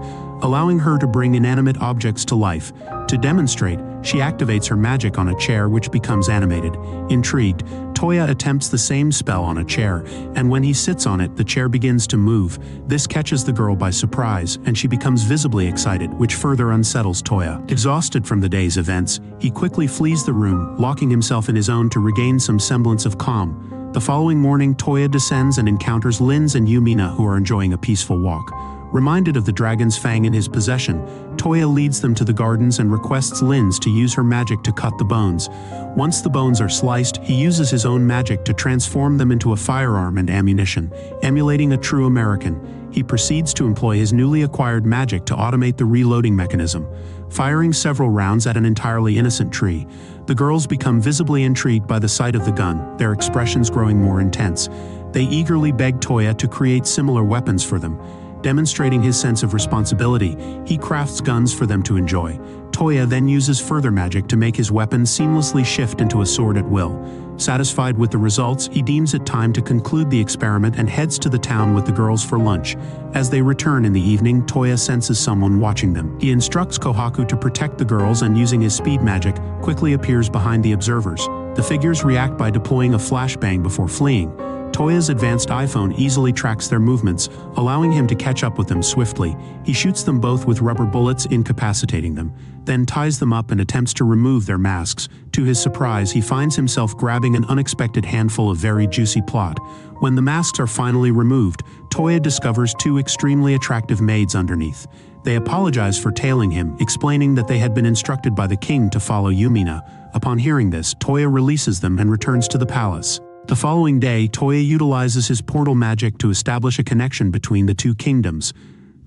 allowing her to bring inanimate objects to life. To demonstrate, she activates her magic on a chair, which becomes animated. Intrigued, Toya attempts the same spell on a chair, and when he sits on it, the chair begins to move. This catches the girl by surprise, and she becomes visibly excited, which further unsettles Toya. Exhausted from the day's events, he quickly flees the room, locking himself in his own to regain some semblance of calm. The following morning, Toya descends and encounters Linz and Yumina, who are enjoying a peaceful walk. Reminded of the dragon's fang in his possession, Toya leads them to the gardens and requests Linz to use her magic to cut the bones. Once the bones are sliced, he uses his own magic to transform them into a firearm and ammunition. Emulating a true American, he proceeds to employ his newly acquired magic to automate the reloading mechanism, firing several rounds at an entirely innocent tree. The girls become visibly intrigued by the sight of the gun, their expressions growing more intense. They eagerly beg Toya to create similar weapons for them. Demonstrating his sense of responsibility, he crafts guns for them to enjoy. Toya then uses further magic to make his weapon seamlessly shift into a sword at will. Satisfied with the results, he deems it time to conclude the experiment and heads to the town with the girls for lunch. As they return in the evening, Toya senses someone watching them. He instructs Kohaku to protect the girls and, using his speed magic, quickly appears behind the observers. The figures react by deploying a flashbang before fleeing. Toya's advanced iPhone easily tracks their movements, allowing him to catch up with them swiftly. He shoots them both with rubber bullets, incapacitating them, then ties them up and attempts to remove their masks. To his surprise, he finds himself grabbing an unexpected handful of very juicy plot. When the masks are finally removed, Toya discovers two extremely attractive maids underneath. They apologize for tailing him, explaining that they had been instructed by the king to follow Yumina. Upon hearing this, Toya releases them and returns to the palace. The following day, Toya utilizes his portal magic to establish a connection between the two kingdoms.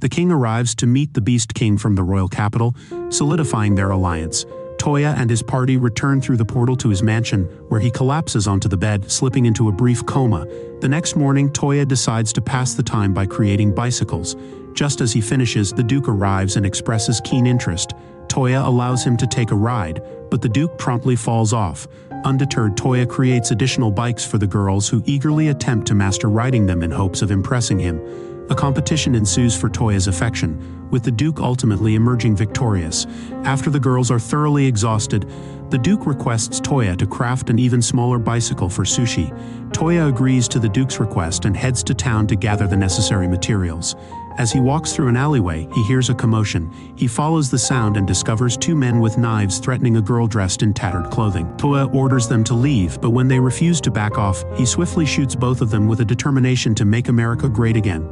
The king arrives to meet the Beast King from the royal capital, solidifying their alliance. Toya and his party return through the portal to his mansion, where he collapses onto the bed, slipping into a brief coma. The next morning, Toya decides to pass the time by creating bicycles. Just as he finishes, the Duke arrives and expresses keen interest. Toya allows him to take a ride, but the Duke promptly falls off. Undeterred, Toya creates additional bikes for the girls, who eagerly attempt to master riding them in hopes of impressing him. A competition ensues for Toya's affection, with the Duke ultimately emerging victorious. After the girls are thoroughly exhausted, the Duke requests Toya to craft an even smaller bicycle for Sushi. Toya agrees to the Duke's request and heads to town to gather the necessary materials. As he walks through an alleyway, he hears a commotion. He follows the sound and discovers two men with knives threatening a girl dressed in tattered clothing. Toya orders them to leave, but when they refuse to back off, he swiftly shoots both of them with a determination to make America great again.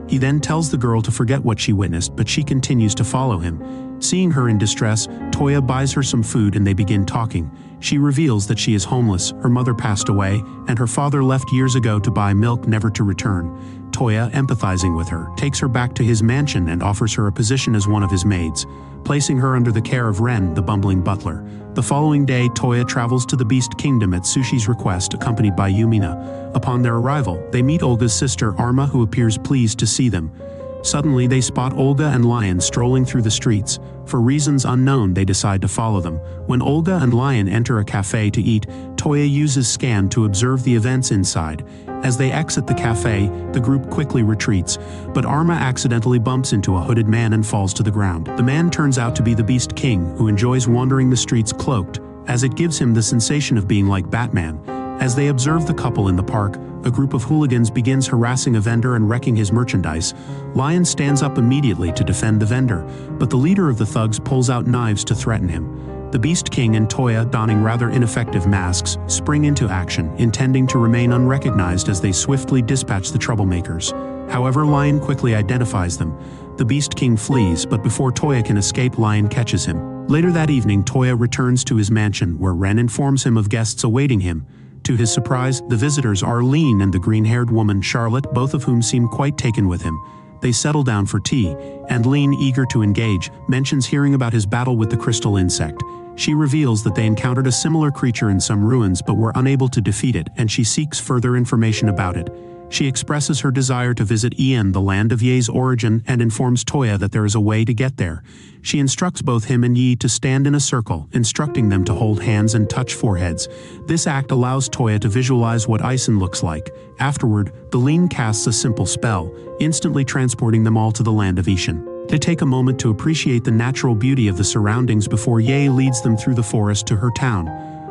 He then tells the girl to forget what she witnessed, but she continues to follow him. Seeing her in distress, Toya buys her some food and they begin talking. She reveals that she is homeless, her mother passed away, and her father left years ago to buy milk, never to return. Toya, empathizing with her, takes her back to his mansion and offers her a position as one of his maids, placing her under the care of Ren, the bumbling butler. The following day, Toya travels to the Beast Kingdom at Sushi's request, accompanied by Yumina. Upon their arrival, they meet Olga's sister Arma, who appears pleased to see them. Suddenly, they spot Olga and Lion strolling through the streets. For reasons unknown, they decide to follow them. When Olga and Lion enter a cafe to eat, Toya uses Scan to observe the events inside. As they exit the cafe, the group quickly retreats, but Arma accidentally bumps into a hooded man and falls to the ground. The man turns out to be the Beast King, who enjoys wandering the streets cloaked, as it gives him the sensation of being like Batman. As they observe the couple in the park, a group of hooligans begins harassing a vendor and wrecking his merchandise. Lion stands up immediately to defend the vendor, but the leader of the thugs pulls out knives to threaten him. The Beast King and Toya, donning rather ineffective masks, spring into action, intending to remain unrecognized as they swiftly dispatch the troublemakers. However, Lion quickly identifies them. The Beast King flees, but before Toya can escape, Lion catches him. Later that evening, Toya returns to his mansion, where Ren informs him of guests awaiting him. To his surprise, the visitors are Lean and the green-haired woman Charlotte, both of whom seem quite taken with him. They settle down for tea, and Lean, eager to engage, mentions hearing about his battle with the crystal insect. She reveals that they encountered a similar creature in some ruins but were unable to defeat it, and she seeks further information about it. She expresses her desire to visit Ian, the land of Ye's origin, and informs Toya that there is a way to get there. She instructs both him and Ye to stand in a circle, instructing them to hold hands and touch foreheads. This act allows Toya to visualize what Ison looks like. Afterward, the Lean casts a simple spell, instantly transporting them all to the land of Ishan. They take a moment to appreciate the natural beauty of the surroundings before Ye leads them through the forest to her town.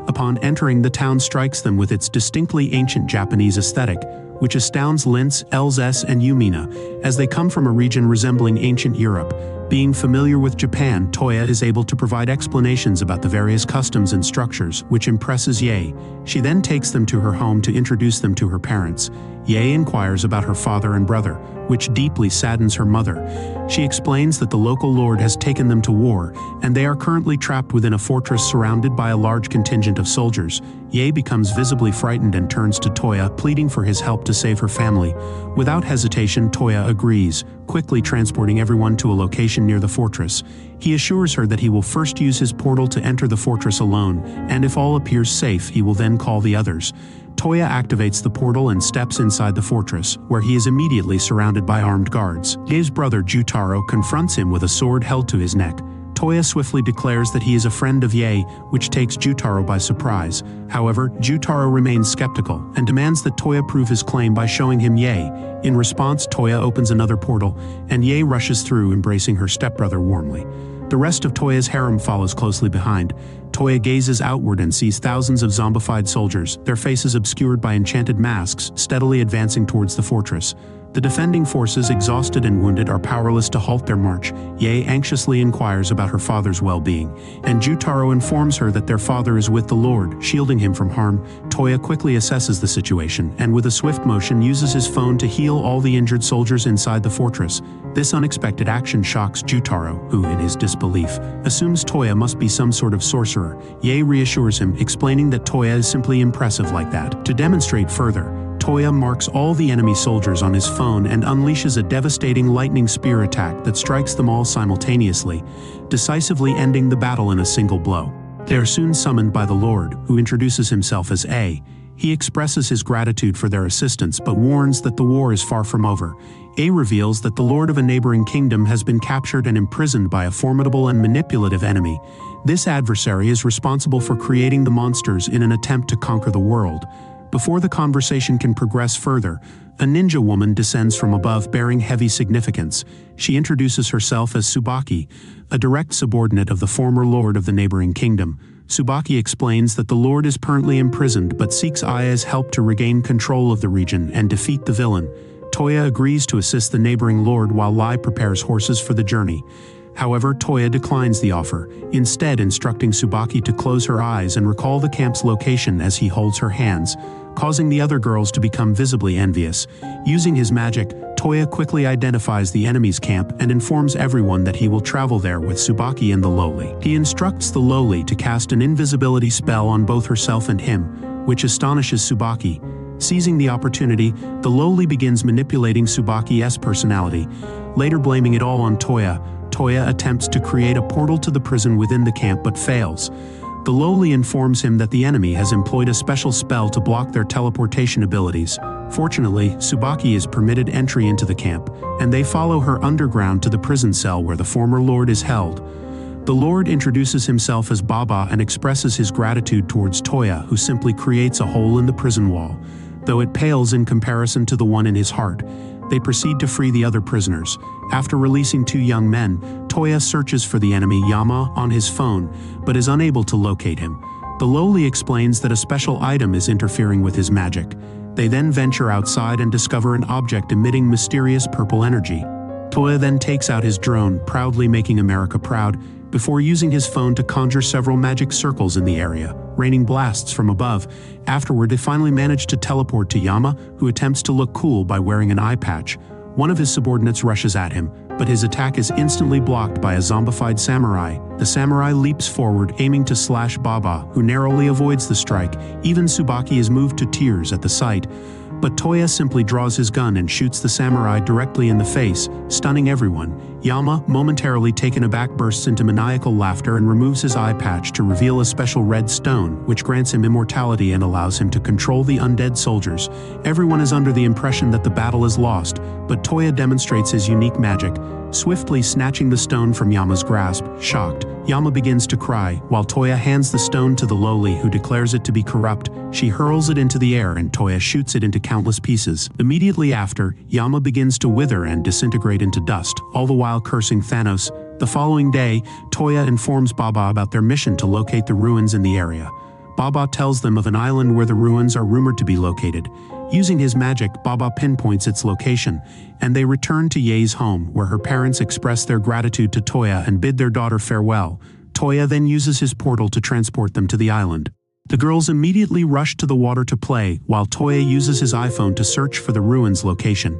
Upon entering, the town strikes them with its distinctly ancient Japanese aesthetic, which astounds Linz, Elzas, and Yumina, as they come from a region resembling ancient Europe. Being familiar with Japan, Toya is able to provide explanations about the various customs and structures, which impresses Ye. She then takes them to her home to introduce them to her parents. Ye inquires about her father and brother, which deeply saddens her mother. She explains that the local lord has taken them to war, and they are currently trapped within a fortress surrounded by a large contingent of soldiers. Ye becomes visibly frightened and turns to Toya, pleading for his help to save her family. Without hesitation, Toya agrees, quickly transporting everyone to a location near the fortress. He assures her that he will first use his portal to enter the fortress alone, and if all appears safe, he will then call the others. Toya activates the portal and steps inside the fortress, where he is immediately surrounded by armed guards. Ye's brother Jutaro confronts him with a sword held to his neck. Toya swiftly declares that he is a friend of Ye, which takes Jutaro by surprise. However, Jutaro remains skeptical and demands that Toya prove his claim by showing him Ye. In response, Toya opens another portal, and Ye rushes through, embracing her stepbrother warmly. The rest of Toya's harem follows closely behind. Toya gazes outward and sees thousands of zombified soldiers, their faces obscured by enchanted masks, steadily advancing towards the fortress. The defending forces, exhausted and wounded, are powerless to halt their march. Ye anxiously inquires about her father's well-being, and Jutaro informs her that their father is with the Lord, shielding him from harm. Toya quickly assesses the situation, and with a swift motion uses his phone to heal all the injured soldiers inside the fortress. This unexpected action shocks Jutaro, who, in his disbelief, assumes Toya must be some sort of sorcerer. Ye reassures him, explaining that Toya is simply impressive like that. To demonstrate further, Toya marks all the enemy soldiers on his phone and unleashes a devastating lightning spear attack that strikes them all simultaneously, decisively ending the battle in a single blow. They are soon summoned by the Lord, who introduces himself as A. He expresses his gratitude for their assistance but warns that the war is far from over. A reveals that the lord of a neighboring kingdom has been captured and imprisoned by a formidable and manipulative enemy. This adversary is responsible for creating the monsters in an attempt to conquer the world. Before the conversation can progress further, a ninja woman descends from above bearing heavy significance. She introduces herself as Tsubaki, a direct subordinate of the former lord of the neighboring kingdom. Tsubaki explains that the lord is currently imprisoned but seeks Aya's help to regain control of the region and defeat the villain. Toya agrees to assist the neighboring lord while Lai prepares horses for the journey. However, Toya declines the offer, instead instructing Tsubaki to close her eyes and recall the camp's location as he holds her hands, causing the other girls to become visibly envious. Using his magic, Toya quickly identifies the enemy's camp and informs everyone that he will travel there with Tsubaki and the lowly. He instructs the lowly to cast an invisibility spell on both herself and him, which astonishes Tsubaki. Seizing the opportunity, the lowly begins manipulating Tsubaki's personality, later blaming it all on Toya. Toya attempts to create a portal to the prison within the camp but fails. The lowly informs him that the enemy has employed a special spell to block their teleportation abilities. Fortunately, Tsubaki is permitted entry into the camp, and they follow her underground to the prison cell where the former lord is held. The lord introduces himself as Baba and expresses his gratitude towards Toya, who simply creates a hole in the prison wall, though it pales in comparison to the one in his heart. They proceed to free the other prisoners. After releasing two young men, Toya searches for the enemy Yama on his phone, but is unable to locate him. The lowly explains that a special item is interfering with his magic. They then venture outside and discover an object emitting mysterious purple energy. Toya then takes out his drone, proudly making America proud, before using his phone to conjure several magic circles in the area, raining blasts from above. Afterward, they finally manage to teleport to Yama, who attempts to look cool by wearing an eye patch. One of his subordinates rushes at him, but his attack is instantly blocked by a zombified samurai. The samurai leaps forward, aiming to slash Baba, who narrowly avoids the strike. Even Tsubaki is moved to tears at the sight, but Toya simply draws his gun and shoots the samurai directly in the face, stunning everyone. Yama, momentarily taken aback, bursts into maniacal laughter and removes his eye patch to reveal a special red stone, which grants him immortality and allows him to control the undead soldiers. Everyone is under the impression that the battle is lost, but Toya demonstrates his unique magic, swiftly snatching the stone from Yama's grasp. Shocked, Yama begins to cry, while Toya hands the stone to the lowly, who declares it to be corrupt. She hurls it into the air and Toya shoots it into countless pieces. Immediately after, Yama begins to wither and disintegrate into dust, all the while cursing Thanos. The following day, Toya informs Baba about their mission to locate the ruins in the area. Baba tells them of an island where the ruins are rumored to be located. Using his magic, Baba pinpoints its location, and they return to Ye's home, where her parents express their gratitude to Toya and bid their daughter farewell. Toya then uses his portal to transport them to the island. The girls immediately rush to the water to play, while Toya uses his iPhone to search for the ruins' location.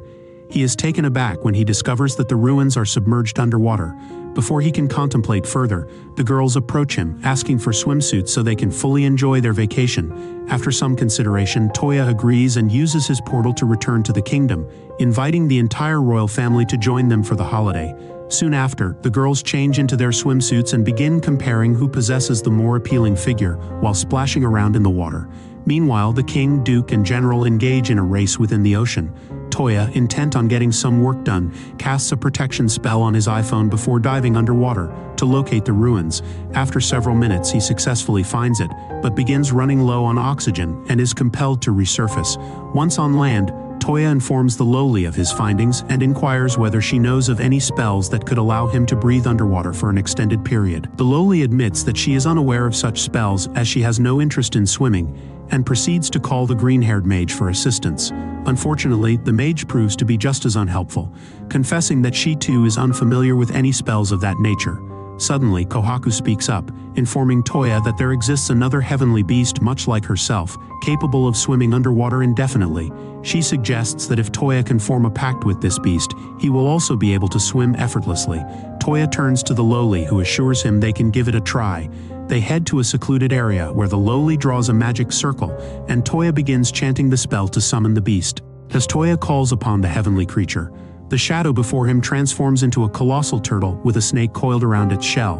He is taken aback when he discovers that the ruins are submerged underwater. Before he can contemplate further, the girls approach him, asking for swimsuits so they can fully enjoy their vacation. After some consideration, Toya agrees and uses his portal to return to the kingdom, inviting the entire royal family to join them for the holiday. Soon after, the girls change into their swimsuits and begin comparing who possesses the more appealing figure, while splashing around in the water. Meanwhile, the king, duke, and general engage in a race within the ocean. Toya, intent on getting some work done, casts a protection spell on his iPhone before diving underwater to locate the ruins. After several minutes, he successfully finds it, but begins running low on oxygen and is compelled to resurface. Once on land, Toya informs the lowly of his findings and inquires whether she knows of any spells that could allow him to breathe underwater for an extended period. The lowly admits that she is unaware of such spells, as she has no interest in swimming, and proceeds to call the green-haired mage for assistance. Unfortunately, the mage proves to be just as unhelpful, confessing that she too is unfamiliar with any spells of that nature. Suddenly, Kohaku speaks up, informing Toya that there exists another heavenly beast much like herself, capable of swimming underwater indefinitely. She suggests that if Toya can form a pact with this beast, he will also be able to swim effortlessly. Toya turns to the lowly, who assures him they can give it a try. They head to a secluded area where the lowly draws a magic circle, and Toya begins chanting the spell to summon the beast. As Toya calls upon the heavenly creature, the shadow before him transforms into a colossal turtle with a snake coiled around its shell.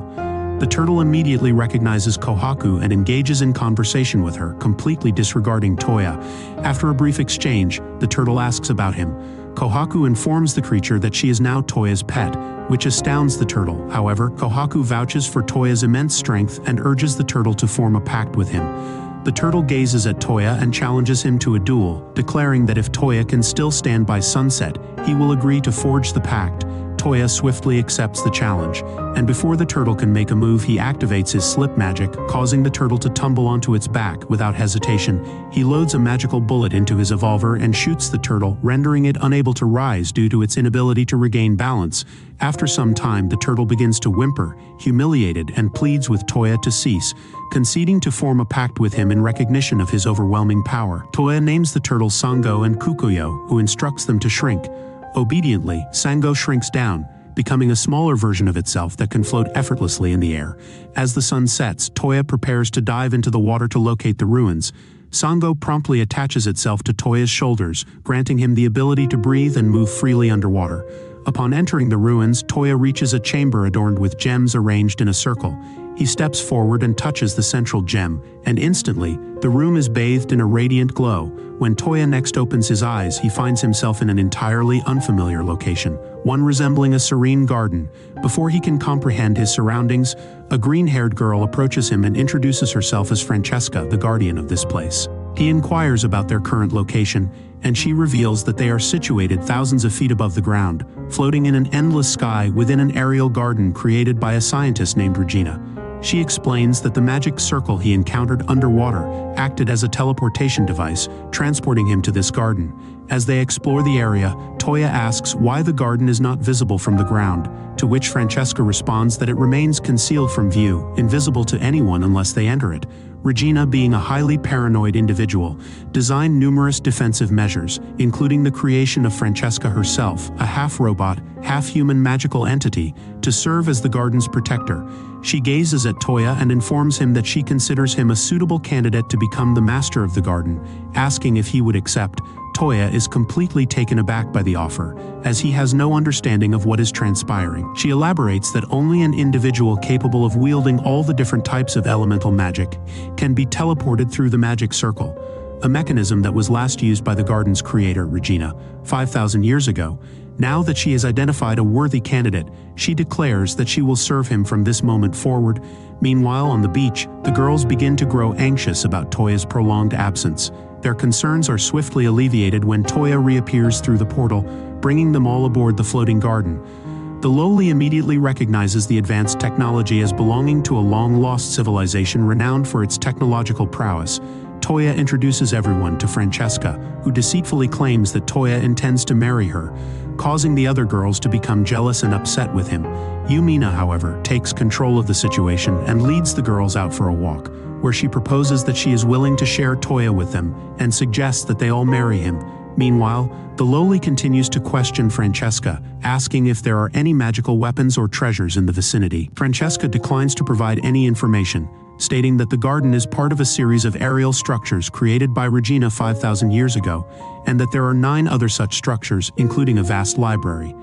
The turtle immediately recognizes Kohaku and engages in conversation with her, completely disregarding Toya. After a brief exchange, the turtle asks about him. Kohaku informs the creature that she is now Toya's pet, which astounds the turtle. However, Kohaku vouches for Toya's immense strength and urges the turtle to form a pact with him. The turtle gazes at Toya and challenges him to a duel, declaring that if Toya can still stand by sunset, he will agree to forge the pact. Toya swiftly accepts the challenge, and before the turtle can make a move, he activates his slip magic, causing the turtle to tumble onto its back without hesitation. He loads a magical bullet into his evolver and shoots the turtle, rendering it unable to rise due to its inability to regain balance. After some time, the turtle begins to whimper, humiliated, and pleads with Toya to cease, conceding to form a pact with him in recognition of his overwhelming power. Toya names the turtles Sango and Kukuyo, who instructs them to shrink. Obediently, Sango shrinks down, becoming a smaller version of itself that can float effortlessly in the air. As the sun sets, Toya prepares to dive into the water to locate the ruins. Sango promptly attaches itself to Toya's shoulders, granting him the ability to breathe and move freely underwater. Upon entering the ruins, Toya reaches a chamber adorned with gems arranged in a circle. He steps forward and touches the central gem, and instantly, the room is bathed in a radiant glow. When Toya next opens his eyes, he finds himself in an entirely unfamiliar location, one resembling a serene garden. Before he can comprehend his surroundings, a green-haired girl approaches him and introduces herself as Francesca, the guardian of this place. He inquires about their current location, and she reveals that they are situated thousands of feet above the ground, floating in an endless sky within an aerial garden created by a scientist named Regina. She explains that the magic circle he encountered underwater acted as a teleportation device, transporting him to this garden. As they explore the area, Toya asks why the garden is not visible from the ground, to which Francesca responds that it remains concealed from view, invisible to anyone unless they enter it. Regina, being a highly paranoid individual, designed numerous defensive measures, including the creation of Francesca herself, a half-robot, half-human magical entity, to serve as the garden's protector. She gazes at Toya and informs him that she considers him a suitable candidate to become the master of the garden, asking if he would accept. Toya is completely taken aback by the offer, as he has no understanding of what is transpiring. She elaborates that only an individual capable of wielding all the different types of elemental magic can be teleported through the magic circle, a mechanism that was last used by the garden's creator, Regina, 5,000 years ago. Now that she has identified a worthy candidate, she declares that she will serve him from this moment forward. Meanwhile, on the beach, the girls begin to grow anxious about Toya's prolonged absence. Their concerns are swiftly alleviated when Toya reappears through the portal, bringing them all aboard the floating garden. The lowly immediately recognizes the advanced technology as belonging to a long-lost civilization renowned for its technological prowess. Toya introduces everyone to Francesca, who deceitfully claims that Toya intends to marry her, causing the other girls to become jealous and upset with him. Yumina, however, takes control of the situation and leads the girls out for a walk, where she proposes that she is willing to share Toya with them and suggests that they all marry him. Meanwhile, the lowly continues to question Francesca, asking if there are any magical weapons or treasures in the vicinity. Francesca declines to provide any information, stating that the garden is part of a series of aerial structures created by Regina 5,000 years ago, and that there are 9 other such structures, including a vast library.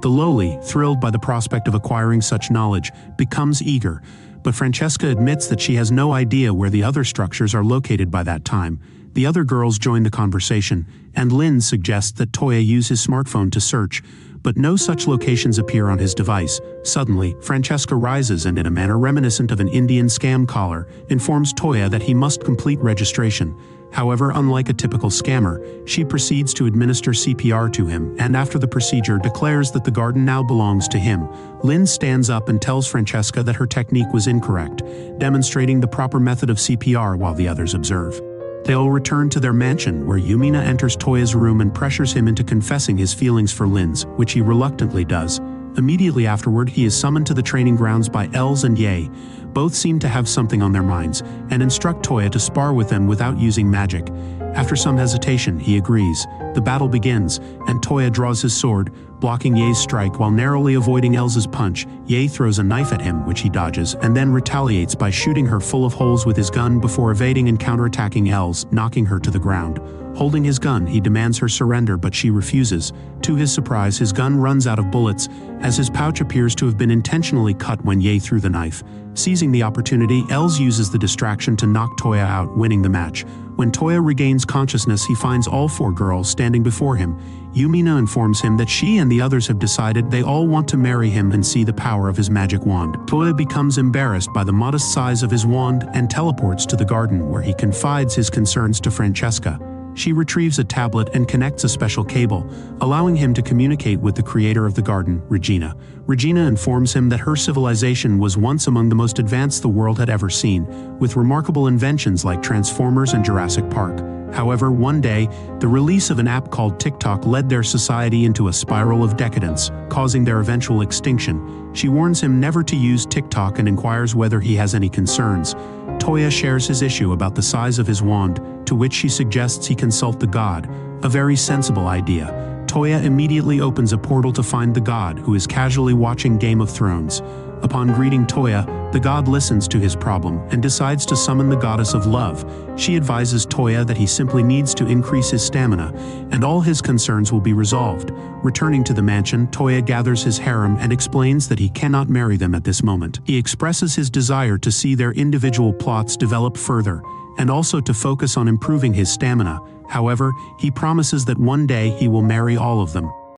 The lowly, thrilled by the prospect of acquiring such knowledge, becomes eager, but Francesca admits that she has no idea where the other structures are located by that time. The other girls join the conversation, and Lynn suggests that Toya use his smartphone to search, but no such locations appear on his device. Suddenly, Francesca rises and, in a manner reminiscent of an Indian scam caller, informs Toya that he must complete registration. However, unlike a typical scammer, she proceeds to administer CPR to him, and after the procedure declares that the garden now belongs to him. Lynn stands up and tells Francesca that her technique was incorrect, demonstrating the proper method of CPR while the others observe. They all return to their mansion, where Yumina enters Toya's room and pressures him into confessing his feelings for Lynn's, which he reluctantly does. Immediately afterward, he is summoned to the training grounds by Els and Ye. Both seem to have something on their minds, and instruct Toya to spar with them without using magic. After some hesitation, he agrees. The battle begins, and Toya draws his sword, blocking Ye's strike while narrowly avoiding Els's punch. Ye throws a knife at him, which he dodges, and then retaliates by shooting her full of holes with his gun before evading and counterattacking Els, knocking her to the ground. Holding his gun, he demands her surrender, but she refuses. To his surprise, his gun runs out of bullets, as his pouch appears to have been intentionally cut when Ye threw the knife. Seizing the opportunity, Els uses the distraction to knock Toya out, winning the match. When Toya regains consciousness, he finds all 4 girls standing before him. Yumina informs him that she and the others have decided they all want to marry him and see the power of his magic wand. Toya becomes embarrassed by the modest size of his wand and teleports to the garden, where he confides his concerns to Francesca. She retrieves a tablet and connects a special cable, allowing him to communicate with the creator of the garden, Regina. Regina informs him that her civilization was once among the most advanced the world had ever seen, with remarkable inventions like Transformers and Jurassic Park. However, one day, the release of an app called TikTok led their society into a spiral of decadence, causing their eventual extinction. She warns him never to use TikTok and inquires whether he has any concerns. Toya shares his issue about the size of his wand, to which she suggests he consult the god, a very sensible idea. Toya immediately opens a portal to find the god, who is casually watching Game of Thrones. Upon greeting Toya, the god listens to his problem and decides to summon the goddess of love. She advises Toya that he simply needs to increase his stamina, and all his concerns will be resolved. Returning to the mansion, Toya gathers his harem and explains that he cannot marry them at this moment. He expresses his desire to see their individual plots develop further, and also to focus on improving his stamina. However, he promises that one day he will marry all of them.